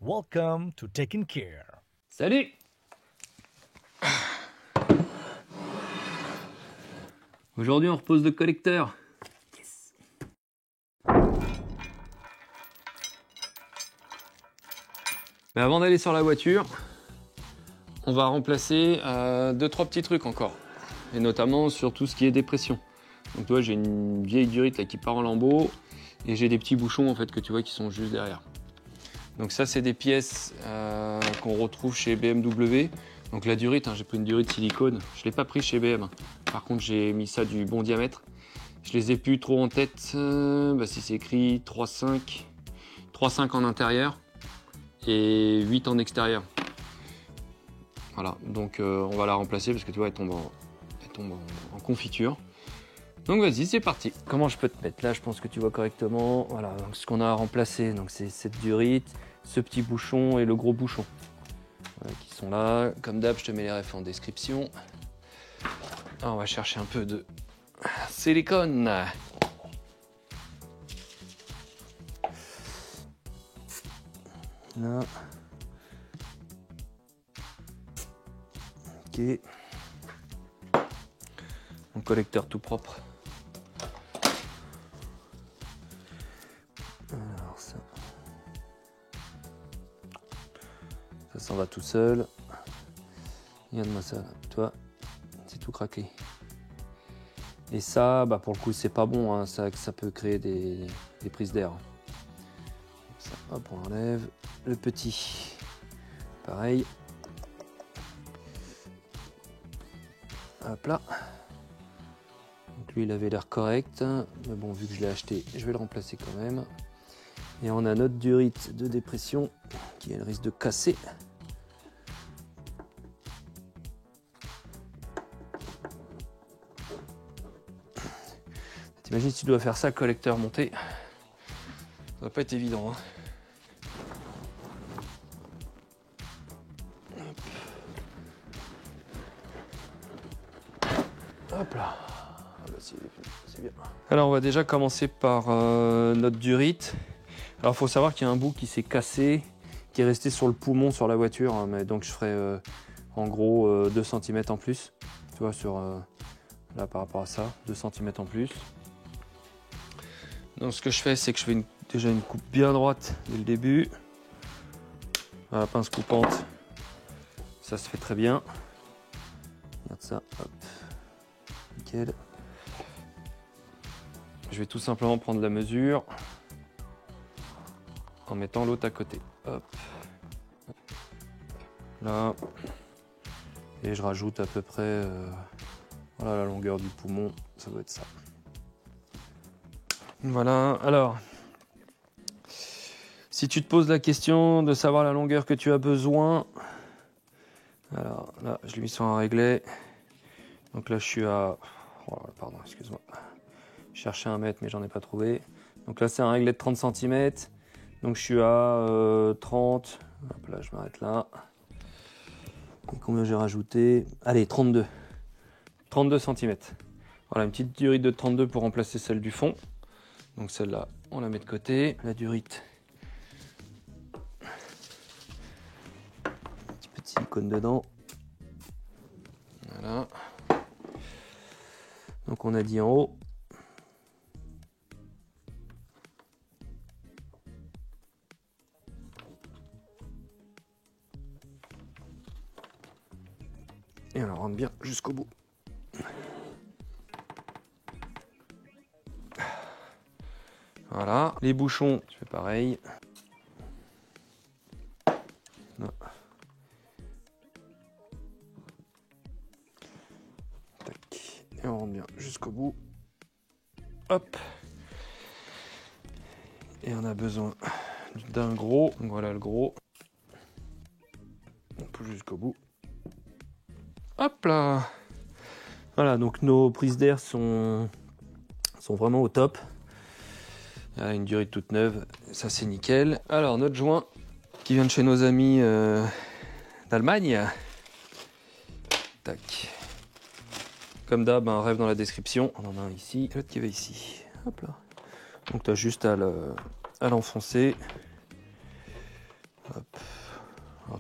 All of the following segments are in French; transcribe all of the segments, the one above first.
Welcome to Taking Care. Salut! Aujourd'hui, on repose le collecteur. Yes. Mais avant d'aller sur la voiture, on va remplacer 2-3 petits trucs encore. Et notamment sur tout ce qui est dépression. Donc tu vois, j'ai une vieille durite là qui part en lambeaux et j'ai des petits bouchons en fait que tu vois qui sont juste derrière. Donc ça, c'est des pièces qu'on retrouve chez BMW. Donc la durite, j'ai pris une durite silicone. Je ne l'ai pas pris chez BM. Par contre, j'ai mis ça du bon diamètre. Je les ai plus trop en tête. Si c'est écrit 3,5. 3,5 en intérieur et 8 en extérieur. Voilà, donc on va la remplacer parce que tu vois, elle tombe en confiture. Donc vas-y, c'est parti. Comment je peux te mettre? Là, je pense que tu vois correctement. Voilà, donc ce qu'on a à remplacer, donc c'est cette durite, ce petit bouchon et le gros bouchon. Voilà, qui sont là. Comme d'hab, je te mets les refs en description. Alors, on va chercher un peu de silicone. Là. Ok. Mon collecteur tout propre. Alors ça s'en va tout seul. Regarde-moi ça, là. Toi, c'est tout craqué. Et ça, pour le coup, c'est pas bon, hein. Ça peut créer des prises d'air. Ça, hop, on enlève. Le petit, pareil. Hop là. Donc lui, il avait l'air correct. Mais bon, vu que je l'ai acheté, je vais le remplacer quand même. Et on a notre durite de dépression qui a le risque de casser. T'imagines si tu dois faire ça, collecteur monté. Ça va pas être évident. Hop là. C'est bien. Alors on va déjà commencer par notre durite. Alors il faut savoir qu'il y a un bout qui s'est cassé, qui est resté sur le poumon sur la voiture. Mais donc je ferai en gros 2 cm en plus. Tu vois, là par rapport à ça, 2 cm en plus. Donc ce que je fais, c'est que je fais déjà une coupe bien droite dès le début. À la pince coupante, ça se fait très bien. Regarde ça, hop, nickel. Je vais tout simplement prendre la mesure en mettant l'autre à côté. Hop, là, et je rajoute à peu près voilà, la longueur du poumon, ça doit être ça. Voilà, alors, si tu te poses la question de savoir la longueur que tu as besoin, alors là, je l'ai mis sur un réglet. Donc là, je suis à... Oh, pardon, excuse-moi. Je cherchais 1 mètre, mais j'en ai pas trouvé. Donc là, c'est un réglet de 30 cm. Donc je suis à 30. Hop là, je m'arrête là. Et combien j'ai rajouté? Allez, 32. 32 cm. Voilà, une petite durite de 32 pour remplacer celle du fond. Donc celle-là, on la met de côté. La durite. Un petit peu de silicone dedans. Voilà. Donc on a dit en haut. Et on la rentre bien jusqu'au bout. Voilà. Les bouchons, je fais pareil. Là. Tac. Et on rentre bien jusqu'au bout. Hop. Et on a besoin d'un gros. Donc voilà le gros. On pousse jusqu'au bout. Hop là. Voilà, donc nos prises d'air sont vraiment au top. Une durite toute neuve, ça c'est nickel. Alors notre joint qui vient de chez nos amis d'Allemagne. Tac. Comme d'hab, un rêve dans la description. On en a un ici, l'autre qui va ici. Hop là. Donc tu as juste à l'enfoncer. Hop.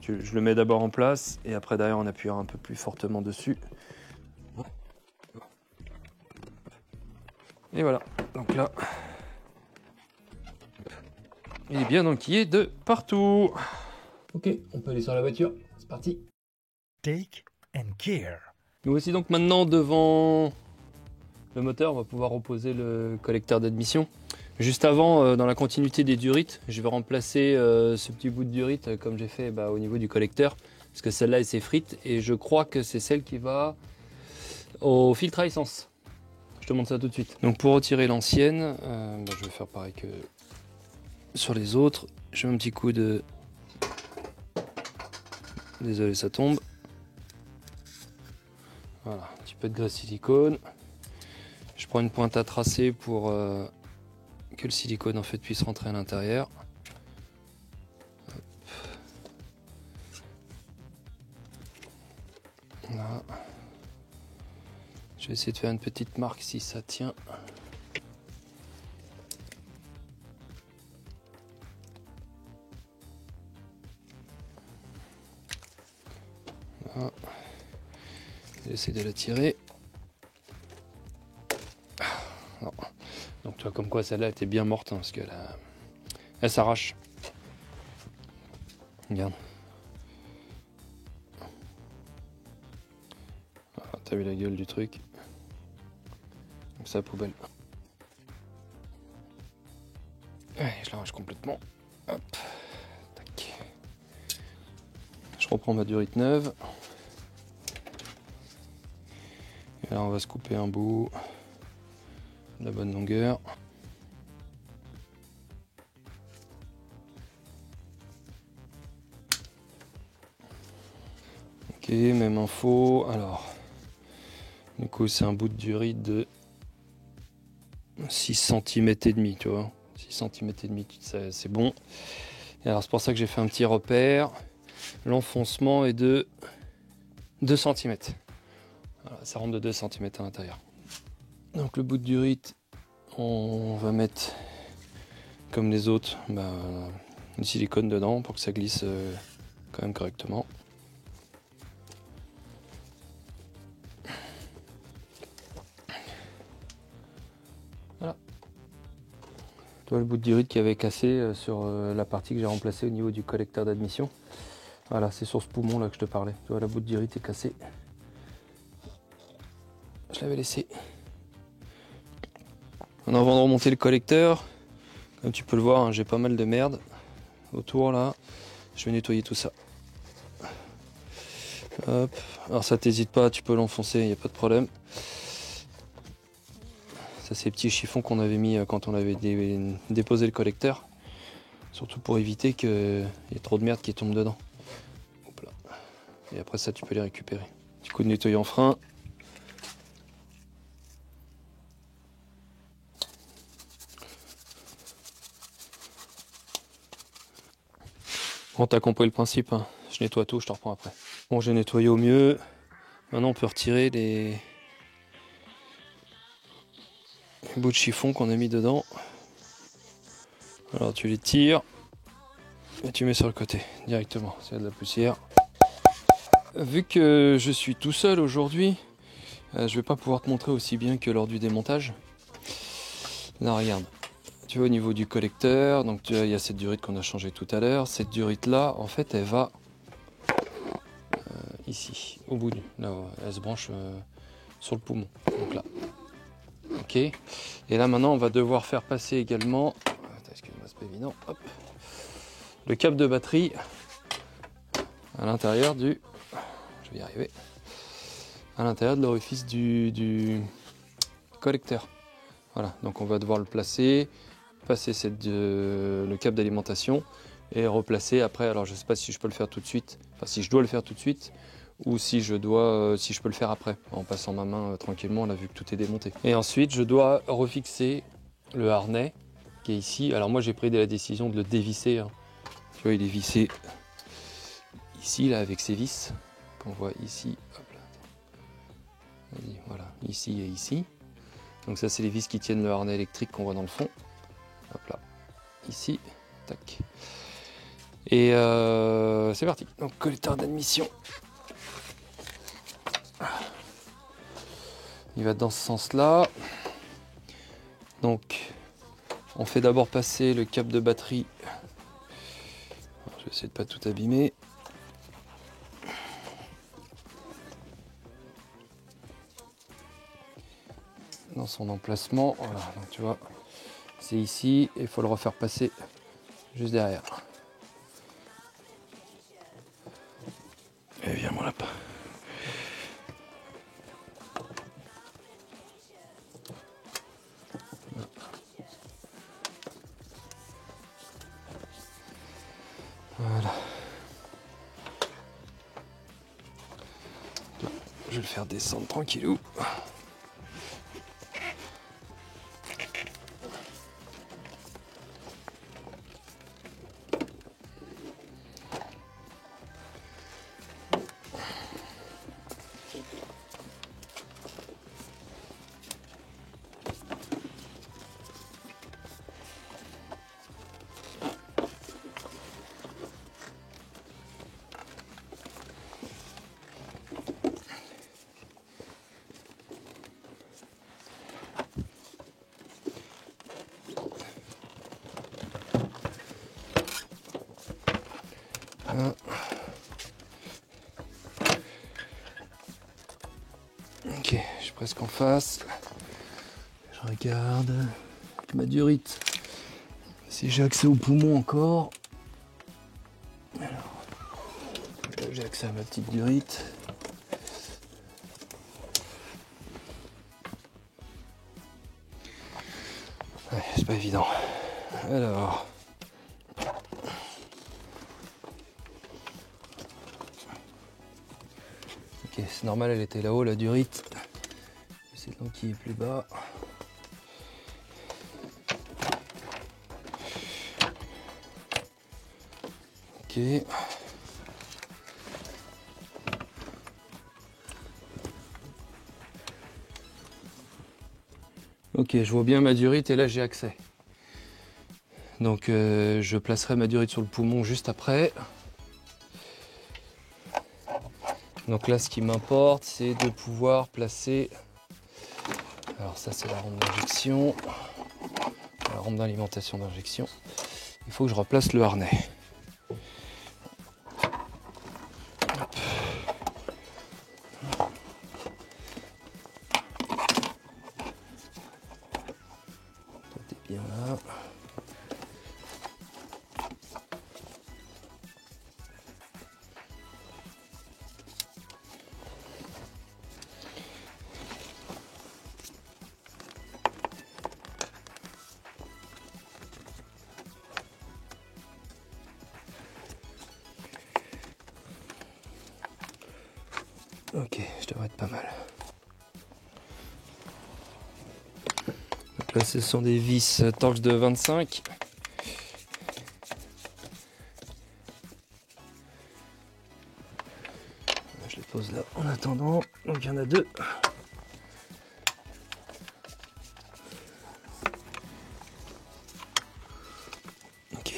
Alors je le mets d'abord en place et après derrière on appuiera un peu plus fortement dessus. Et voilà, donc là, il est bien enquillé de partout. Ok, on peut aller sur la voiture, c'est parti. Take and care. Nous voici donc maintenant devant le moteur, on va pouvoir reposer le collecteur d'admission. Juste avant, dans la continuité des durites, je vais remplacer ce petit bout de durite comme j'ai fait au niveau du collecteur, parce que celle-là elle s'effrite et je crois que c'est celle qui va au filtre à essence. Je te montre ça tout de suite. Donc pour retirer l'ancienne, je vais faire pareil que sur les autres. Je mets un petit coup de... Désolé, ça tombe. Voilà, un petit peu de graisse silicone. Je prends une pointe à tracer pour que le silicone en fait puisse rentrer à l'intérieur. Là. Je vais essayer de faire une petite marque si ça tient. Voilà. J'essaie de la tirer. Non. Donc tu vois comme quoi celle-là était bien morte hein, parce qu'elle elle s'arrache. Regarde. Voilà, t'as vu la gueule du truc. Donc ça poubelle. Allez, je l'arrache complètement. Hop. Tac. Je reprends ma durite neuve. Et là on va se couper un bout. De la bonne longueur. Ok, même info. Alors, du coup, c'est un bout de durite de 6 cm et demi, tu vois. 6 cm et demi, c'est bon. Et alors, c'est pour ça que j'ai fait un petit repère. L'enfoncement est de 2 cm. Voilà, ça rentre de 2 cm à l'intérieur. Donc, le bout de durite, on va mettre, comme les autres, du silicone dedans pour que ça glisse quand même correctement. Voilà. Tu vois le bout de durite qui avait cassé sur la partie que j'ai remplacée au niveau du collecteur d'admission. Voilà, c'est sur ce poumon là que je te parlais. Tu vois, la bout de durite est cassée. Je l'avais laissé. Avant de remonter le collecteur, comme tu peux le voir, hein, j'ai pas mal de merde autour là. Je vais nettoyer tout ça. Hop. Alors ça t'hésite pas, tu peux l'enfoncer, il n'y a pas de problème. Ça c'est les petits chiffons qu'on avait mis quand on avait déposé le collecteur. Surtout pour éviter qu'il y ait trop de merde qui tombe dedans. Hop là. Et après ça tu peux les récupérer. Petit coup de nettoyant frein. Bon, t'as compris le principe, hein. Je nettoie tout, je te reprends après. Bon, j'ai nettoyé au mieux. Maintenant, on peut retirer les bouts de chiffon qu'on a mis dedans. Alors, tu les tires et tu mets sur le côté directement. C'est de la poussière. Vu que je suis tout seul aujourd'hui, je vais pas pouvoir te montrer aussi bien que lors du démontage. Là, regarde. Tu vois au niveau du collecteur, donc tu vois, il y a cette durite qu'on a changée tout à l'heure. Cette durite là, en fait, elle va ici, au bout là, elle se branche sur le poumon. Donc là. Ok. Et là maintenant, on va devoir faire passer également. Excuse-moi, c'est pas évident. Hop. Le câble de batterie à l'intérieur du. Je vais y arriver. À l'intérieur de l'orifice du collecteur. Voilà. Donc on va devoir le placer. Passer le câble d'alimentation et replacer après. Alors je sais pas si je peux le faire tout de suite, enfin si je dois le faire tout de suite ou si je peux le faire après en passant ma main tranquillement là vu que tout est démonté. Et ensuite je dois refixer le harnais qui est ici. Alors moi j'ai pris la décision de le dévisser. Hein. Tu vois il est vissé ici là avec ses vis qu'on voit ici. Hop là. Voilà ici et ici. Donc ça c'est les vis qui tiennent le harnais électrique qu'on voit dans le fond. Hop là, ici, tac. Et c'est parti. Donc collecteur d'admission. Il va dans ce sens-là. Donc on fait d'abord passer le câble de batterie. Alors, je vais essayer de pas tout abîmer. Dans son emplacement, voilà, donc tu vois, c'est ici et il faut le refaire passer juste derrière. Et viens mon lapin. Voilà. Je vais le faire descendre tranquillou. Ok, je suis presque en face. Je regarde ma durite. Si j'ai accès au poumon encore. Alors, là, j'ai accès à ma petite durite. Ouais, c'est pas évident. Alors. Ok, c'est normal, elle était là-haut, la durite. C'est donc qui est plus bas. Ok. Ok, je vois bien ma durite et là j'ai accès. Donc je placerai ma durite sur le poumon juste après. Donc là, ce qui m'importe, c'est de pouvoir placer. Alors ça, c'est la rampe d'injection, la rampe d'alimentation d'injection. Il faut que je replace le harnais. Hop. Tout est bien là. Ok, je devrais être pas mal. Donc là, ce sont des vis Torx de 25. Je les pose là en attendant. Donc il y en a deux. Ok.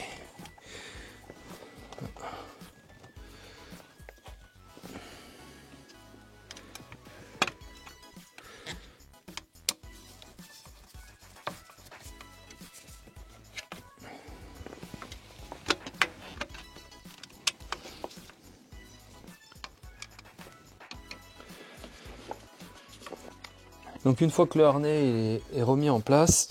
Donc une fois que le harnais est remis en place,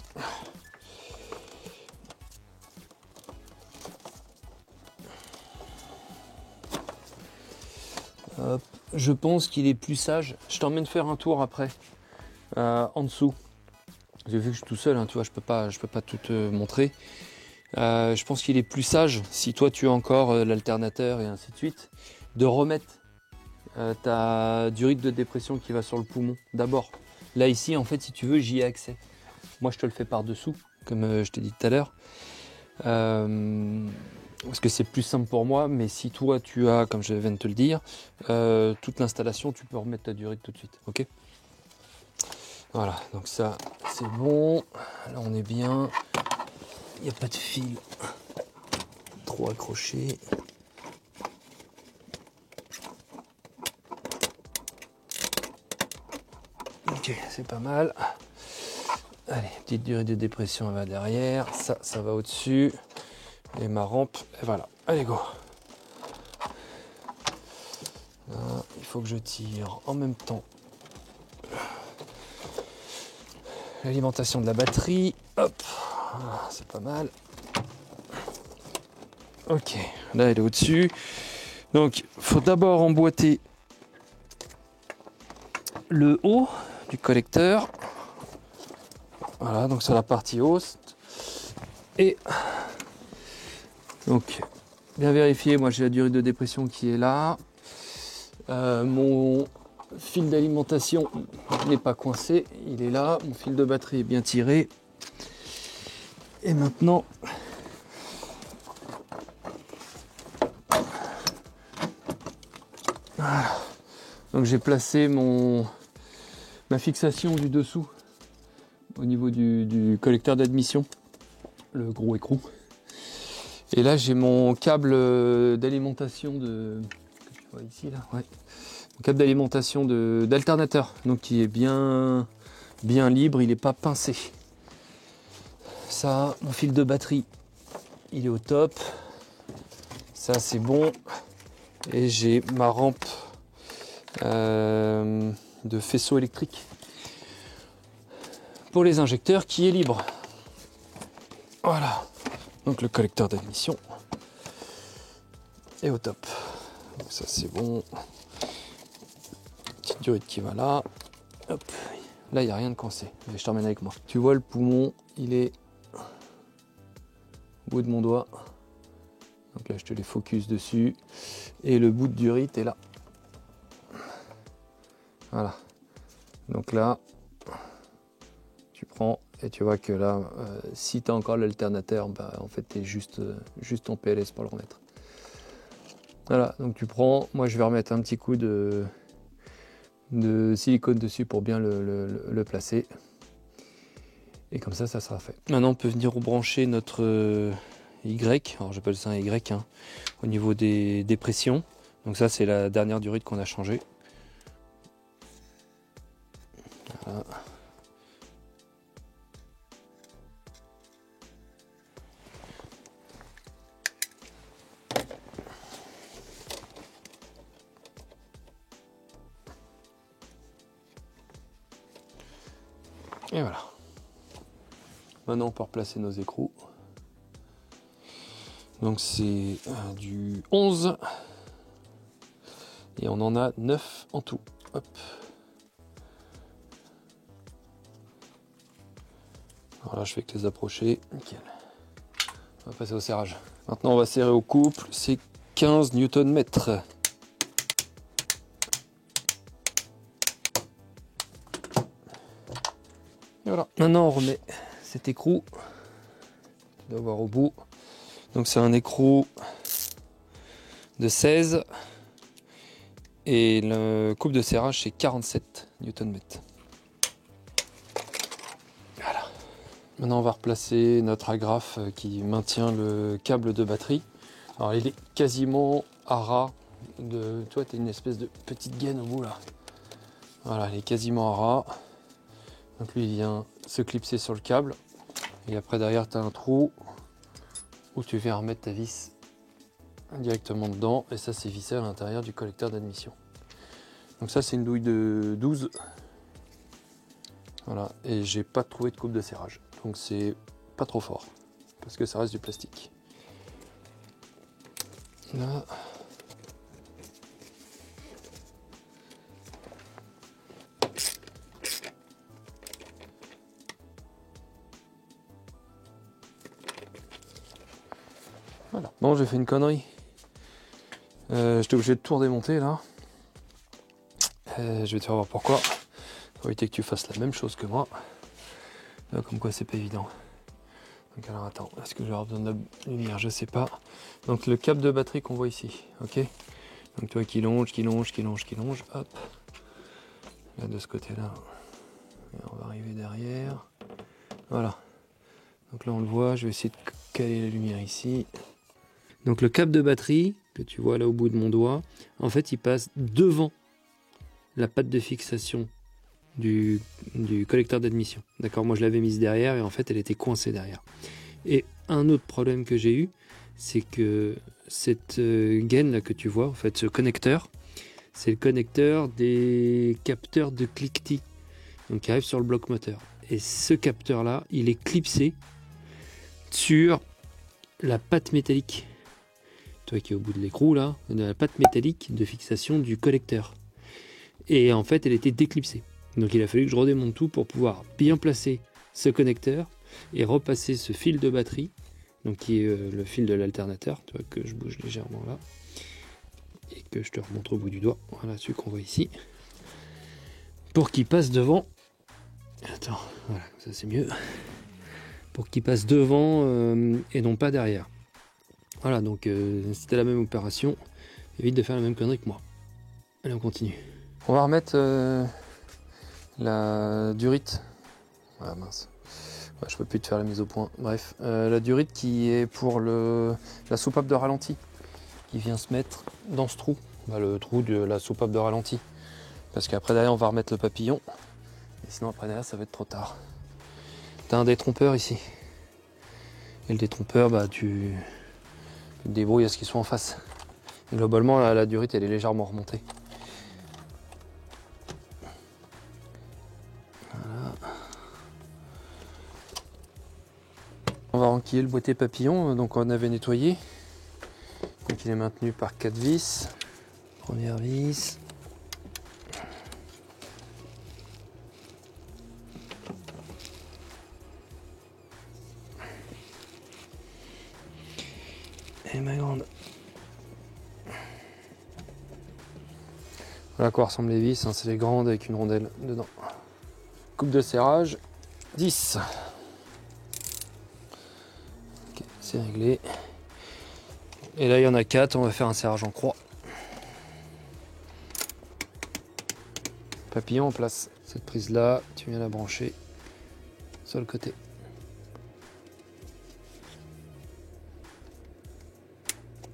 hop, je pense qu'il est plus sage. Je t'emmène faire un tour après, en dessous. J'ai vu que je suis tout seul, hein, tu vois, je peux pas tout te montrer. Je pense qu'il est plus sage, si toi tu as encore l'alternateur et ainsi de suite, de remettre ta durite de dépression qui va sur le poumon d'abord. Là ici, en fait, si tu veux, j'y ai accès. Moi, je te le fais par-dessous, comme je t'ai dit tout à l'heure. Parce que c'est plus simple pour moi, mais si toi tu as, comme je viens de te le dire, toute l'installation, tu peux remettre ta durite tout de suite. Ok ? Voilà, donc ça c'est bon. Là on est bien. Il n'y a pas de fil trop accroché. Ok, c'est pas mal. Allez, petite durée de dépression, elle va derrière. Ça va au-dessus. Et ma rampe, et voilà. Allez, go. Là, il faut que je tire en même temps l'alimentation de la batterie. Hop, c'est pas mal. Ok, là elle est au-dessus. Donc, il faut d'abord emboîter le haut du collecteur. Voilà, donc sur la partie hausse. Et donc, bien vérifier, moi j'ai la durée de dépression qui est là. Mon fil d'alimentation n'est pas coincé, il est là. Mon fil de batterie est bien tiré. Et maintenant, voilà. Donc j'ai placé ma fixation du dessous au niveau du collecteur d'admission, le gros écrou. Et là j'ai mon câble d'alimentation que tu vois ici là, ouais. Mon câble d'alimentation d'alternateur, donc qui est bien libre, il n'est pas pincé. Ça, mon fil de batterie, il est au top. Ça c'est bon. Et j'ai ma rampe de faisceau électrique pour les injecteurs qui est libre. Voilà. Donc le collecteur d'admission est au top. Donc ça c'est bon. Petite durite qui va là. Hop. Là il n'y a rien de coincé. Mais je t'emmène avec moi. Tu vois le poumon, il est au bout de mon doigt. Donc là je te les focus dessus. Et le bout de durite est là. Voilà. Donc là, tu prends et tu vois que là, si tu as encore l'alternateur, bah, en fait tu es juste en PLS pour le remettre. Voilà, donc tu prends, moi je vais remettre un petit coup de silicone dessus pour bien le placer. Et comme ça sera fait. Maintenant on peut venir rebrancher notre Y, alors j'appelle ça un Y, hein, au niveau des pressions. Donc ça c'est la dernière durite qu'on a changée. Voilà. Et voilà. Maintenant on peut replacer nos écrous. Donc c'est du 11 et on en a 9 en tout. Hop. Voilà, je fais que les approcher. Nickel. On va passer au serrage. Maintenant on va serrer au couple, c'est 15 Nm. Et voilà. Maintenant on remet cet écrou. Tu dois voir au bout. Donc c'est un écrou de 16 et le couple de serrage c'est 47 Nm. Voilà. Maintenant on va replacer notre agrafe qui maintient le câble de batterie. Alors il est quasiment à ras. Toi tu as une espèce de petite gaine au bout là. Voilà, il est quasiment à ras. Donc lui il vient se clipser sur le câble. Et après derrière tu as un trou où tu viens remettre ta vis directement dedans. Et ça c'est vissé à l'intérieur du collecteur d'admission. Donc ça c'est une douille de 12. Voilà, et j'ai pas trouvé de coupe de serrage. Donc c'est pas trop fort. Parce que ça reste du plastique. Là. Voilà. Bon, j'ai fait une connerie. J'étais obligé de tout redémonter là. Je vais te faire voir pourquoi. Faut éviter que tu fasses la même chose que moi. Là, comme quoi c'est pas évident. Donc alors attends, est-ce que je vais avoir besoin de la lumière? Je sais pas. Donc le câble de batterie qu'on voit ici, ok. Donc toi qui longe, hop. Là de ce côté-là. On va arriver derrière. Voilà. Donc là on le voit, je vais essayer de caler la lumière ici. Donc le câble de batterie, que tu vois là au bout de mon doigt, en fait il passe devant la patte de fixation du collecteur d'admission. D'accord, moi je l'avais mise derrière et en fait elle était coincée derrière. Et un autre problème que j'ai eu, c'est que cette gaine là que tu vois, en fait ce connecteur, c'est le connecteur des capteurs de cliquetis, donc qui arrive sur le bloc moteur. Et ce capteur là, il est clipsé sur la patte métallique, toi qui est au bout de l'écrou là, de la patte métallique de fixation du collecteur. Et en fait elle était déclipsée. Donc il a fallu que je redémonte tout pour pouvoir bien placer ce connecteur et repasser ce fil de batterie, donc qui est le fil de l'alternateur, tu vois, que je bouge légèrement là et que je te remontre au bout du doigt, voilà celui qu'on voit ici, pour qu'il passe devant. Attends, voilà, ça c'est mieux, pour qu'il passe devant et non pas derrière. Voilà, donc si t'as la même opération, évite de faire la même connerie que moi. Allez, on continue. On va remettre la durite. Ah mince. Ouais, je peux plus te faire la mise au point. Bref, la durite qui est pour la soupape de ralenti, qui vient se mettre dans ce trou, le trou de la soupape de ralenti. Parce qu'après derrière on va remettre le papillon. Et sinon après derrière ça va être trop tard. T'as un détrompeur ici. Et le détrompeur, tu te débrouilles à ce qu'il soit en face. Et globalement la durite elle est légèrement remontée. Voilà. On va enquiller le boîtier papillon, donc on avait nettoyé. Donc il est maintenu par 4 vis. Première vis. Et ma grande. Voilà à quoi ressemblent les vis, c'est les grandes avec une rondelle dedans. Coupe de serrage, 10. Ok, c'est réglé. Et là il y en a 4, on va faire un serrage en croix. Papillon en place. Cette prise là, tu viens la brancher sur le côté.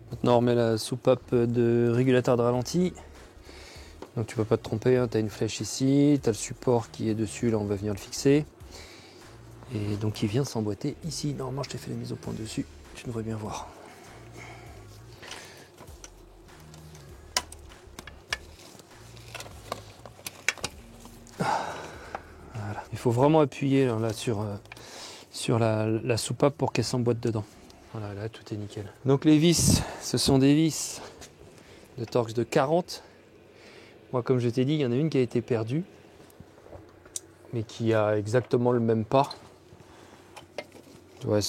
Maintenant on remet la soupape de régulateur de ralenti. Donc tu ne peux pas te tromper, hein. Tu as une flèche ici, tu as le support qui est dessus, là on va venir le fixer. Et donc il vient s'emboîter ici. Normalement je t'ai fait la mise au point dessus, tu devrais bien voir. Voilà. Il faut vraiment appuyer là sur la soupape pour qu'elle s'emboîte dedans. Voilà, là tout est nickel. Donc les vis, ce sont des vis de Torx de 40. Moi comme je t'ai dit, il y en a une qui a été perdue, mais qui a exactement le même pas. Ouais,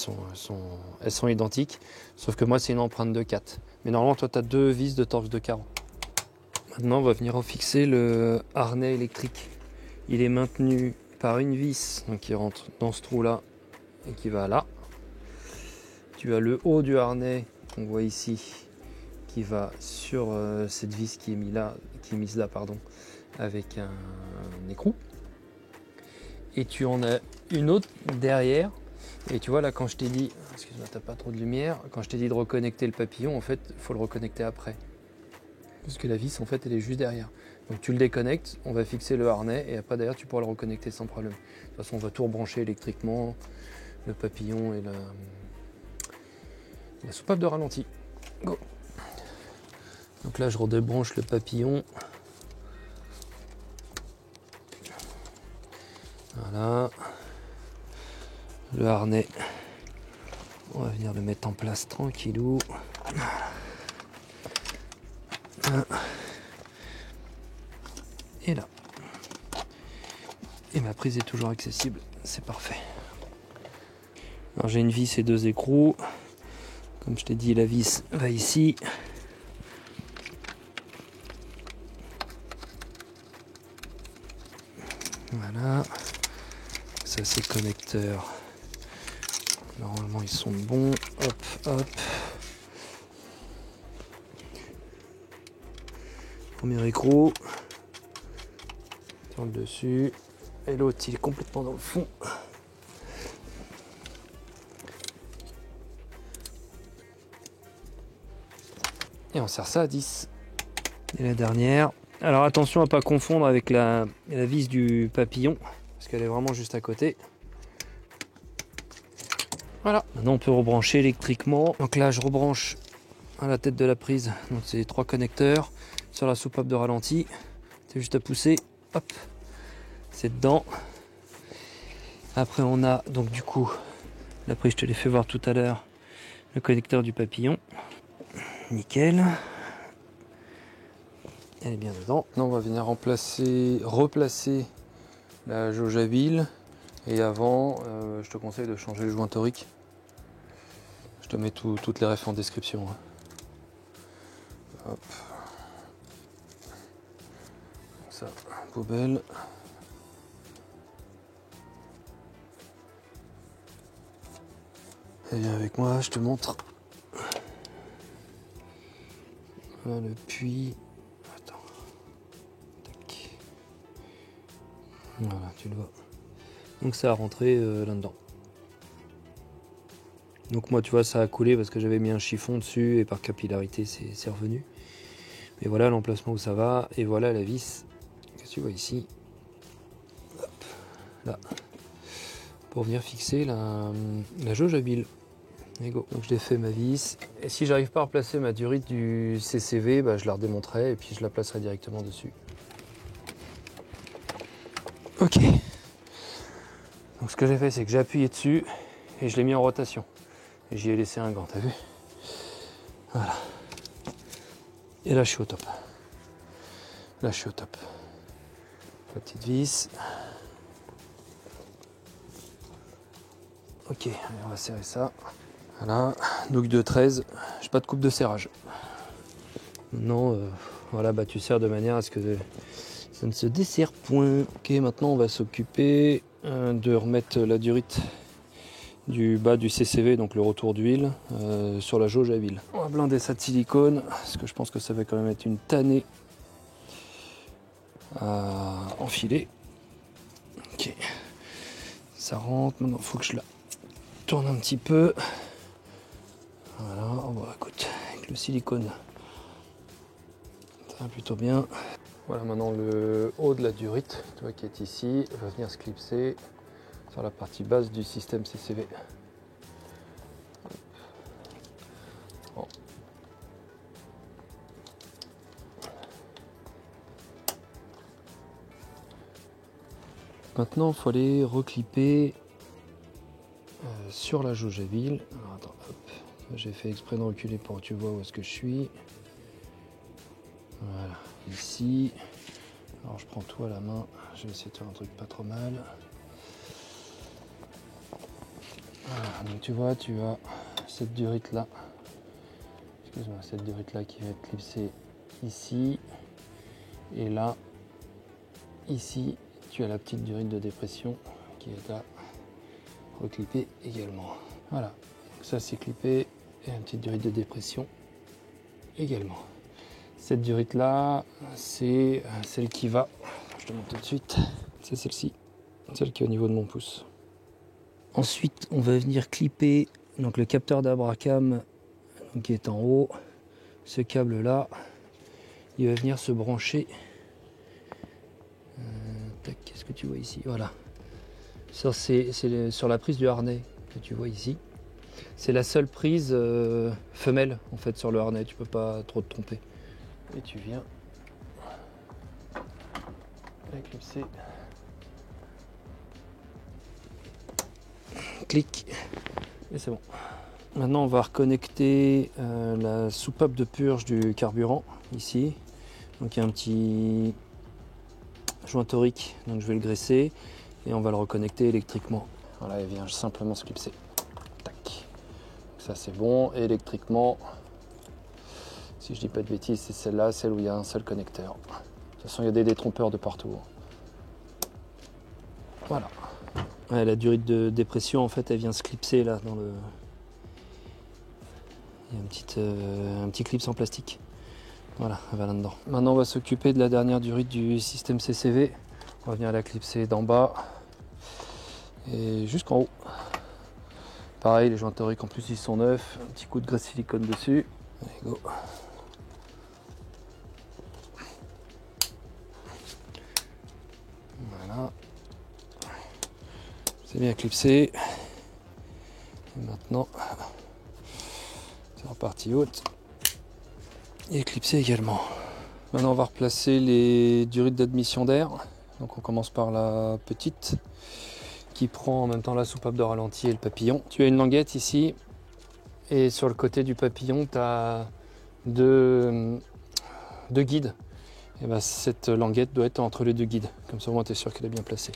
elles sont identiques, sauf que moi c'est une empreinte de 4. Mais normalement toi tu as deux vis de Torx de 40. Maintenant on va venir en fixer le harnais électrique. Il est maintenu par une vis donc qui rentre dans ce trou là et qui va là. Tu as le haut du harnais qu'on voit ici qui va sur cette vis qui est mise là pardon, avec un écrou. Et tu en as une autre derrière. Et tu vois là quand je t'ai dit, excuse-moi t'as pas trop de lumière, quand je t'ai dit de reconnecter le papillon, en fait il faut le reconnecter après. Parce que la vis en fait elle est juste derrière. Donc tu le déconnectes, on va fixer le harnais et après derrière tu pourras le reconnecter sans problème. De toute façon on va tout rebrancher électriquement, le papillon et la soupape de ralenti. Go. Donc là je redébranche le papillon. Voilà. Le harnais, on va venir le mettre en place tranquillou. Et là. Et ma prise est toujours accessible, c'est parfait. Alors j'ai une vis et deux écrous. Comme je t'ai dit, la vis va ici. Voilà. Ça c'est connecteur. Normalement ils sont bons. Hop, hop. Premier écrou. Sur le dessus. Et l'autre il est complètement dans le fond. Et on serre ça à 10. Et la dernière. Alors attention à pas confondre avec la vis du papillon, parce qu'elle est vraiment juste à côté. Voilà. Maintenant on peut rebrancher électriquement. Donc là je rebranche à la tête de la prise. Donc c'est 3 connecteurs sur la soupape de ralenti. C'est juste à pousser. Hop. C'est dedans. Après on a donc du coup la prise, je te l'ai fait voir tout à l'heure, le connecteur du papillon. Nickel. Elle est bien dedans. Maintenant on va venir replacer la jauge à huile. Et avant, je te conseille de changer le joint torique. Je te mets toutes les refs en description. Hein. Hop. Ça, poubelle. Et viens avec moi, je te montre. Voilà le puits. Attends. Tac. Voilà, tu le vois. Donc ça a rentré là-dedans. Donc moi tu vois ça a coulé parce que j'avais mis un chiffon dessus et par capillarité c'est revenu. Mais voilà l'emplacement où ça va et voilà la vis que tu vois ici. Hop, là. Pour venir fixer la jauge à huile. Et go. Donc je l'ai fait ma vis. Et si j'arrive pas à replacer ma durite du CCV, bah, je la redémonterai et puis je la placerai directement dessus. Ok. Donc ce que j'ai fait, c'est que j'ai appuyé dessus et je l'ai mis en rotation. Et j'y ai laissé un gant, t'as vu? Voilà. Et là, je suis au top. Là, je suis au top. La petite vis. Ok, allez, on va serrer ça. Voilà, donc de 13. J'ai pas de coupe de serrage. Maintenant, voilà, bah tu serres de manière à ce que ça ne se desserre point. Ok, maintenant on va s'occuper de remettre la durite du bas du CCV, donc le retour d'huile, sur la jauge à huile. On va blinder ça de silicone, parce que je pense que ça va quand même être une tannée à enfiler. Ok, ça rentre, maintenant il faut que je la tourne un petit peu. Voilà, bon, écoute, avec le silicone, ça va plutôt bien. Voilà, maintenant le haut de la durite, tu vois, qui est ici, va venir se clipser sur la partie basse du système CCV. Bon. Maintenant, il faut aller reclipper sur la jauge à huile. Alors, attends, hop. J'ai fait exprès de reculer pour que tu vois où est-ce que je suis. Voilà, ici. Alors je prends tout à la main, je vais essayer de faire un truc pas trop mal. Voilà, donc tu vois, tu as cette durite là. Excuse-moi, cette durite là qui va être clipsée ici. Et là, ici, tu as la petite durite de dépression qui est à reclipper également. Voilà, donc ça c'est clippé et une petite durite de dépression également. Cette durite là, c'est celle qui va, je te montre tout de suite, c'est celle-ci, celle qui est au niveau de mon pouce. Ensuite, on va venir clipper donc, le capteur d'Abracam qui est en haut. Ce câble là, il va venir se brancher. Qu'est-ce que tu vois ici? Voilà. Sur la prise du harnais que tu vois ici. C'est la seule prise femelle en fait sur le harnais, tu peux pas trop te tromper. Et tu viens éclipser. Clic. Et c'est bon. Maintenant on va reconnecter la soupape de purge du carburant ici. Donc il y a un petit joint torique, donc je vais le graisser et on va le reconnecter électriquement. Voilà, il vient simplement se clipser. Tac. Ça c'est bon. Et électriquement, si je dis pas de bêtises, c'est celle-là, celle où il y a un seul connecteur. De toute façon, il y a des détrompeurs de partout. Voilà. Ouais, la durite de dépression, en fait, elle vient se clipser là dans le. Il y a un petit clips en plastique. Voilà, elle va là-dedans. Maintenant, on va s'occuper de la dernière durite du système CCV. On va venir la clipser d'en bas et jusqu'en haut. Pareil, les joints toriques en plus ils sont neufs. Un petit coup de graisse silicone dessus. Allez, go. C'est bien clipsé. Et maintenant, c'est reparti haute. Et clipsé également. Maintenant, on va replacer les durites d'admission d'air. Donc on commence par la petite qui prend en même temps la soupape de ralenti et le papillon. Tu as une languette ici et sur le côté du papillon, tu as deux guides. Et ben, cette languette doit être entre les deux guides. Comme ça, au moins, tu es sûr qu'elle est bien placée.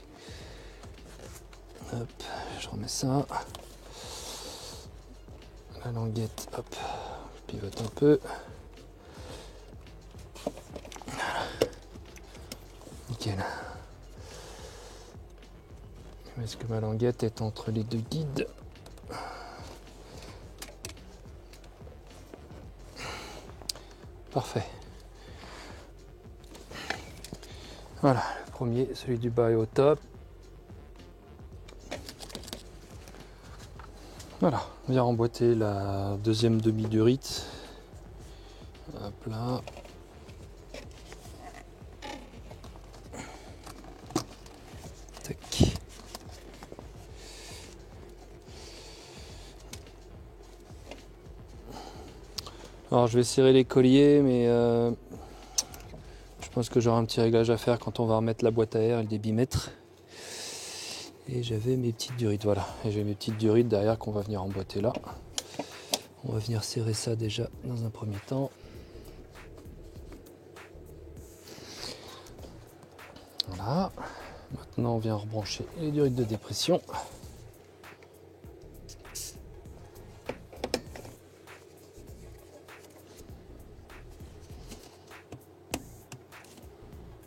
Hop, je remets ça. La languette, hop, je pivote un peu. Nickel. Est-ce que ma languette est entre les deux guides? Parfait. Voilà, le premier, celui du bas est au top. Voilà, on vient remboîter la deuxième demi-durite. Hop là. Tac. Alors je vais serrer les colliers, mais je pense que j'aurai un petit réglage à faire quand on va remettre la boîte à air et le débitmètre. Et j'avais mes petites durites, voilà. Et j'ai mes petites durites derrière qu'on va venir emboîter là. On va venir serrer ça déjà dans un premier temps. Voilà. Maintenant on vient rebrancher les durites de dépression.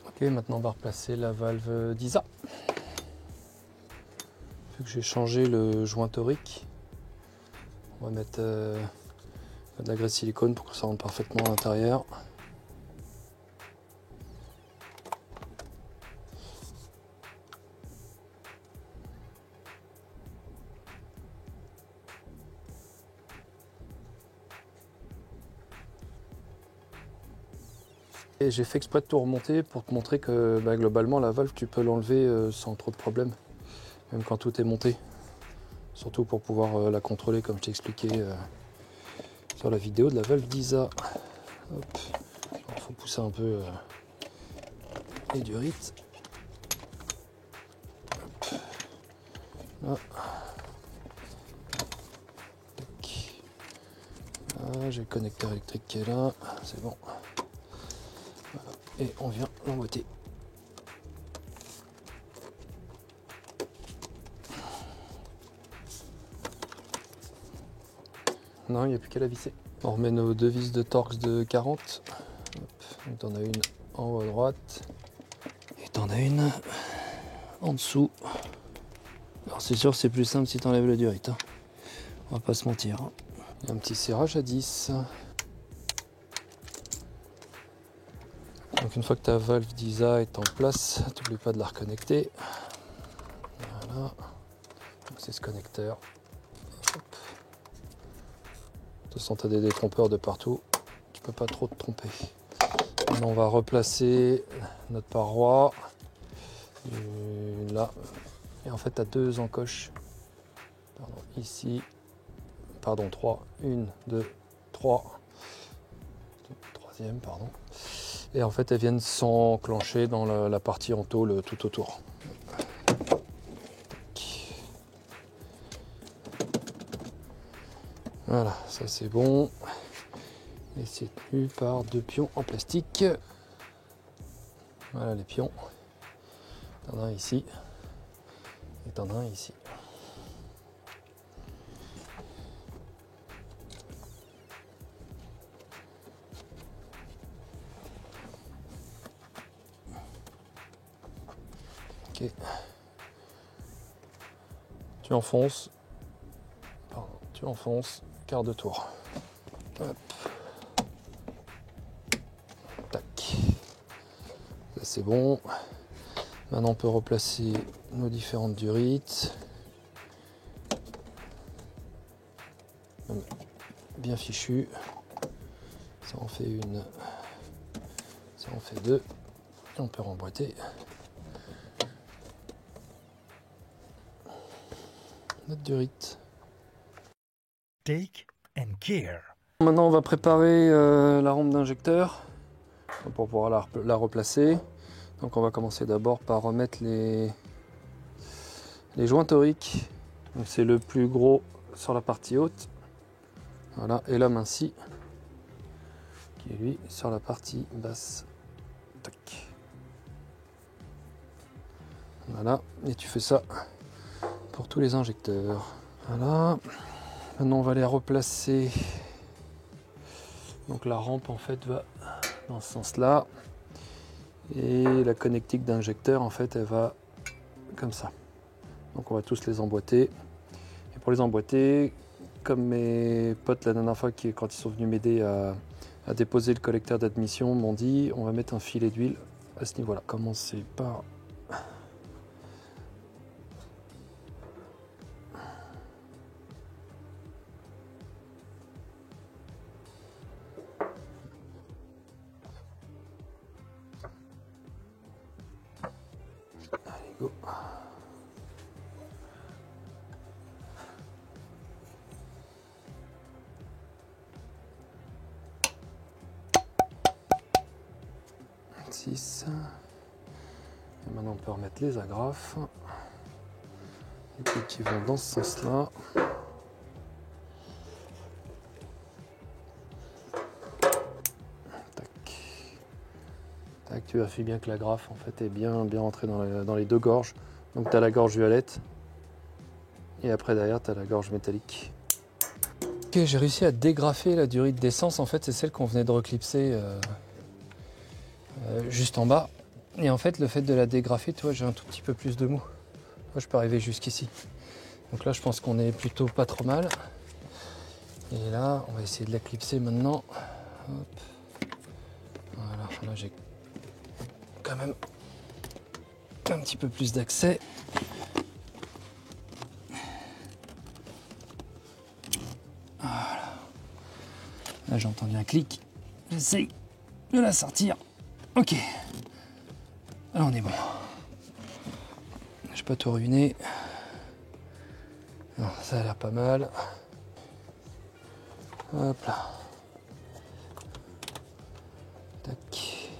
Ok, maintenant on va replacer la valve d'ISA. Vu que j'ai changé le joint torique, on va mettre de la graisse silicone pour que ça rentre parfaitement à l'intérieur. Et j'ai fait exprès de tout remonter pour te montrer que globalement la valve tu peux l'enlever sans trop de problème, même quand tout est monté. Surtout pour pouvoir la contrôler comme je t'ai expliqué sur la vidéo de la valve d'ISA. Il faut pousser un peu les durites. Là. Ah, j'ai le connecteur électrique qui est là, c'est bon. Voilà. Et on vient l'emboîter. Non, il n'y a plus qu'à la visser. On remet nos deux vis de Torx de 40. Donc t'en as une en haut à droite. Et t'en as une en dessous. Alors c'est sûr c'est plus simple si t'enlèves le durite. Hein. On va pas se mentir. Hein. Il y a un petit serrage à 10. Donc une fois que ta valve d'ISA est en place, n'oublie pas de la reconnecter. Voilà. C'est ce connecteur. Hop. De toute façon, tu as des détrompeurs de partout. Tu peux pas trop te tromper. Maintenant, on va replacer notre paroi. Là. Et en fait, tu as deux encoches. Pardon, ici. Pardon, 3. 1, 2, 3. Troisième, pardon. Et en fait, elles viennent s'enclencher dans la partie en tôle tout autour. Voilà, ça c'est bon. Et c'est tenu par deux pions en plastique. Voilà les pions. T'en as un ici. Et t'en as un ici. Ok. Tu enfonces. Pardon, tu enfonces. Quart de tour. Hop. Tac. Là c'est bon. Maintenant on peut replacer nos différentes durites. Bien fichu. Ça en fait une. Ça en fait deux. Et on peut remboîter. notre durite. Take and care. Maintenant on va préparer la rampe d'injecteur pour pouvoir la replacer. Donc on va commencer d'abord par remettre les joints toriques. C'est le plus gros sur la partie haute. Voilà, et la main-ci qui est lui sur la partie basse. Tac. Voilà, et tu fais ça pour tous les injecteurs. Voilà. Maintenant on va les replacer. Donc la rampe en fait va dans ce sens-là. Et la connectique d'injecteur en fait elle va comme ça. Donc on va tous les emboîter. Et pour les emboîter, comme mes potes la dernière fois quand ils sont venus m'aider à déposer le collecteur d'admission m'ont dit, on va mettre un filet d'huile à ce niveau-là. Commencez par allez, go. Et maintenant on peut remettre les agrafes et puis qui vont dans ce sens là. Tac. Tac, tu vérifies bien que l'agrafe en fait est bien rentrée dans les deux gorges. Donc tu as la gorge violette et après derrière tu as la gorge métallique. Ok, j'ai réussi à dégrafer la durite d'essence. En fait c'est celle qu'on venait de reclipser juste en bas. Et en fait le fait de la dégrafer, tu vois, j'ai un tout petit peu plus de mou. Moi je peux arriver jusqu'ici. Donc là je pense qu'on est plutôt pas trop mal. Et là on va essayer de la clipser maintenant. Hop. Voilà, là j'ai quand même un petit peu plus d'accès. Voilà. Là j'ai entendu un clic. J'essaye de la sortir. Ok. Là on est bon. Je vais pas tout ruiner. Non, ça a l'air pas mal. Hop là. Tac.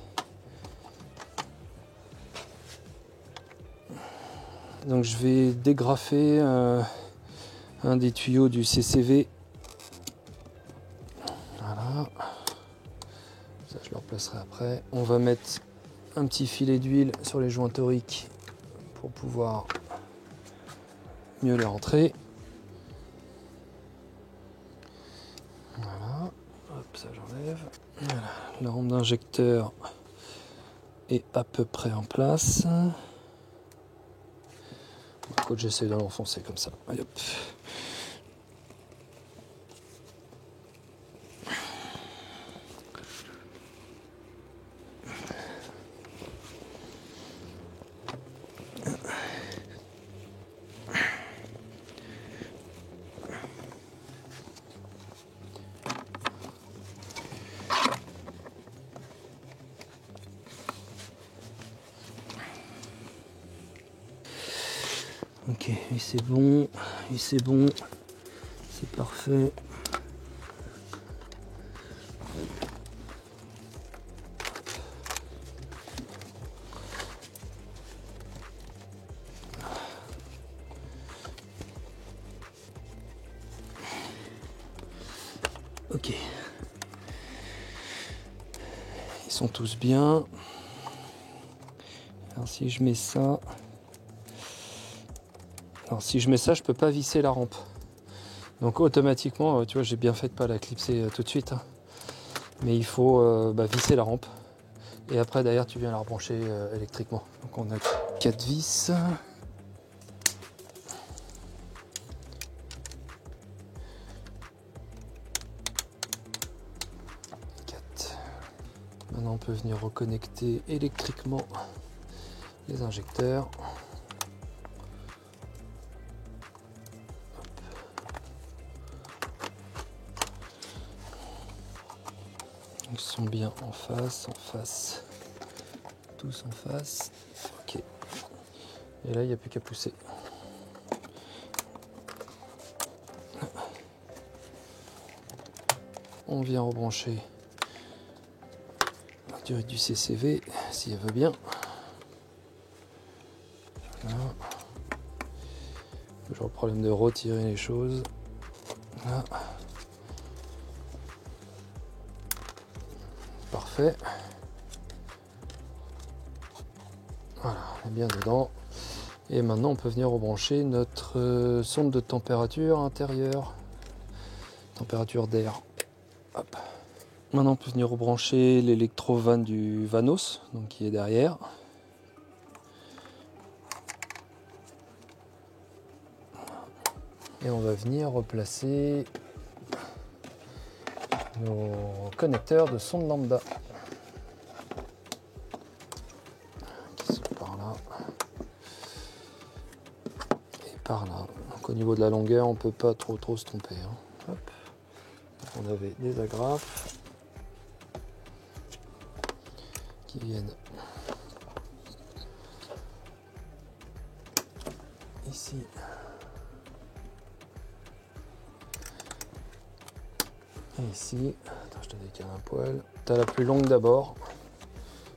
Donc je vais dégrafer un des tuyaux du CCV. Voilà. Ça je le replacerai après. On va mettre un petit filet d'huile sur les joints toriques pour pouvoir mieux les rentrer. Voilà. Hop, ça j'enlève. Voilà. La rampe d'injecteur est à peu près en place. Écoute, j'essaie de l'enfoncer comme ça. Allez, hop. Ok, et c'est bon, c'est parfait. Ok. Ils sont tous bien. Alors si je mets ça... Alors si je mets ça, je peux pas visser la rampe. Donc automatiquement, tu vois, j'ai bien fait de pas la clipser tout de suite. Hein. Mais il faut visser la rampe. Et après, derrière, tu viens la rebrancher électriquement. Donc on a 4 vis. Maintenant, on peut venir reconnecter électriquement les injecteurs. Ils sont bien en face, tous en face. Ok. Et là, il n'y a plus qu'à pousser. on vient rebrancher la durée du CCV si elle veut bien. Voilà. Toujours le problème de retirer les choses. Là. Parfait. Voilà, on est bien dedans. Et maintenant on peut venir rebrancher notre sonde de température intérieure. Température d'air. Hop. Maintenant on peut venir rebrancher l'électrovanne du Vanos, donc qui est derrière. Et on va venir replacer nos connecteurs de sonde lambda. Qui sont par là. Et par là. Donc au niveau de la longueur, on ne peut pas trop se tromper. Hein. Hop. Donc on avait des agrafes qui viennent ici. Et ici, attends, je te décale un poil. Tu as la plus longue d'abord.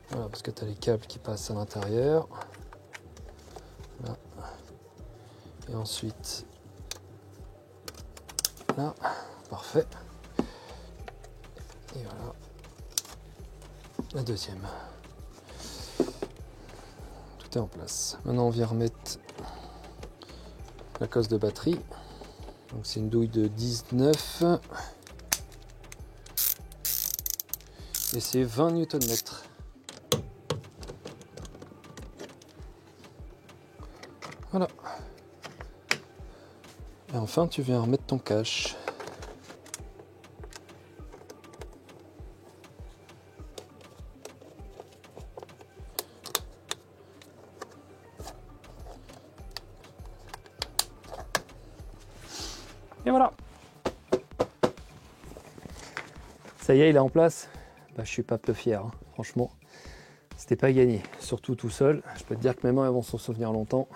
Voilà, parce que tu as les câbles qui passent à l'intérieur. Là. Et ensuite, là, parfait. Et voilà, la deuxième. Tout est en place. Maintenant, on vient remettre la cosse de batterie. Donc, c'est une douille de 19. Et c'est 20 Nm. Voilà. Et enfin, tu viens remettre ton cache. Et voilà. Ça y est, il est en place. Bah, je suis pas peu fier, hein. Franchement, c'était pas gagné, surtout tout seul. Je peux te dire que mes mains elles vont s'en souvenir longtemps.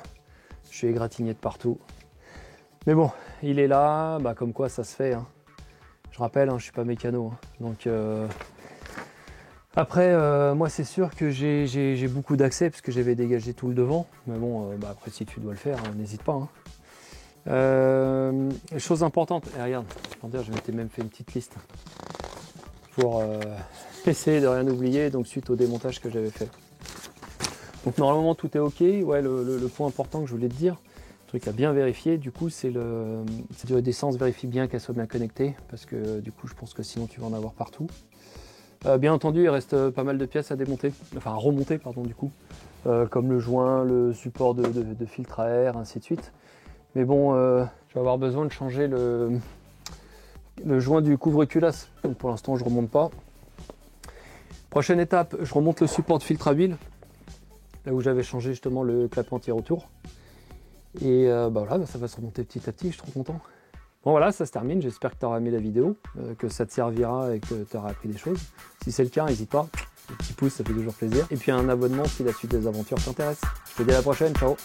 Je suis égratigné de partout. Mais bon, il est là, bah, comme quoi ça se fait. Hein. Je rappelle, hein, je suis pas mécano. Hein. Donc après, moi c'est sûr que j'ai beaucoup d'accès parce que j'avais dégagé tout le devant. Mais bon, bah, après si tu dois le faire, hein, n'hésite pas. Hein. Chose importante, et regarde, je m'étais même fait une petite liste pour essayer de rien oublier, donc suite au démontage que j'avais fait. Donc normalement tout est ok. Ouais, le point important que je voulais te dire, le truc à bien vérifier, du coup, c'est cette durée d'essence, vérifie bien qu'elle soit bien connectée, parce que du coup je pense que sinon tu vas en avoir partout. Bien entendu, il reste pas mal de pièces à démonter, enfin à remonter pardon du coup, comme le joint, le support de filtre à air, ainsi de suite. Mais bon, je vais avoir besoin de changer le joint du couvre-culasse. Donc pour l'instant je remonte pas. Prochaine étape, je remonte le support de filtre à huile, là où j'avais changé justement le clapet anti-retour. Et bah voilà, ça va se remonter petit à petit, je suis trop content. Bon voilà, ça se termine, j'espère que tu auras aimé la vidéo, que ça te servira et que tu auras appris des choses. Si c'est le cas, n'hésite pas, le petit pouce ça fait toujours plaisir. Et puis un abonnement si la suite des aventures t'intéresse. Je te dis à la prochaine, ciao.